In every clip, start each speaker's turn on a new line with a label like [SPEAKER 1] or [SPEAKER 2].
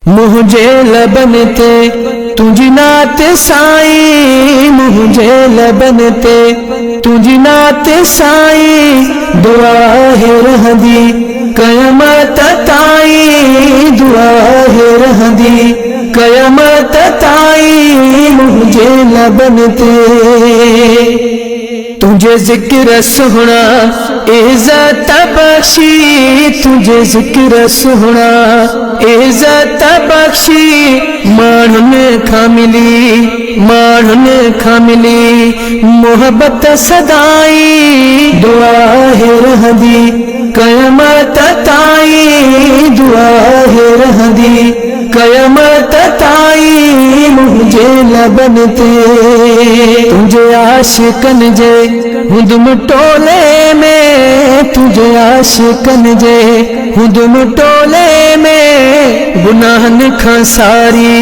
[SPEAKER 1] मुझे लबन ते तुझी नात साईं, मुझे लबन ते तुझी नात साईं, दुआ है रहंदी क़यामत ताईं, दुआ है रहंदी क़यामत ताईं। मुझे लबन ते तुझे जिक्र सुना इज़्ज़त बख्शी, तुझे जिक्र सुना इज़्ज़त बख्शी, माण्हुनि खां मिली माण्हुनि खां मिली मोहब्बत सदाई, दुआ है रहंदी क़यामत ताईं, दुआ है रहंदी क़यामत ताईं। मुझे लबन ते तुझे आशिकन जे हुदम टोले में, तुझे आशिकन जे हुदम टोले में, गुनाहन खां सारी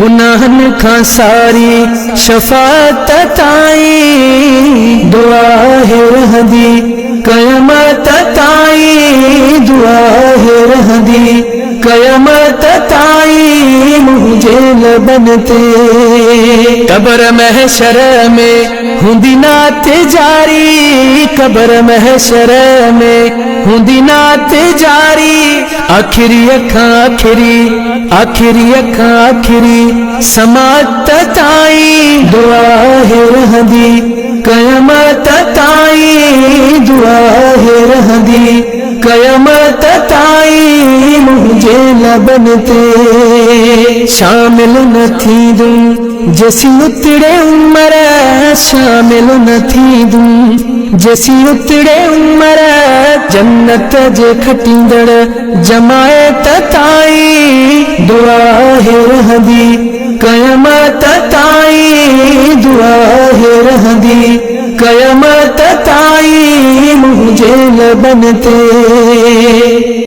[SPEAKER 1] गुनाहन खां सारी शफाअत ताईं, दुआ है रहंदी क़यामत ताईं, दुआ है रहंदी क़यामत ताईं। मुझे लबन ते कब्र महशर में हुंदी नात जारी, कब्र महशर में हुंदी नात जारी, आखिरी अखां आखिरी आखिरी अखां आखिरी समात ताईं, दुआ है रहंदी क़यामत ताईं, दुआ है रहंदी क़यामत ताईं। मुझे लबन ते शामिल न थींदुमि जेसी उतड़े उमर, शामिल न थींदुमि जेसी उतड़े उमर, जन्नत जे खटींदड़ जमायत ताईं, दुआ है रहंदी क़यामत ताईं, दुआ है रहंदी क़यामत ताईं। मुझे लबन ते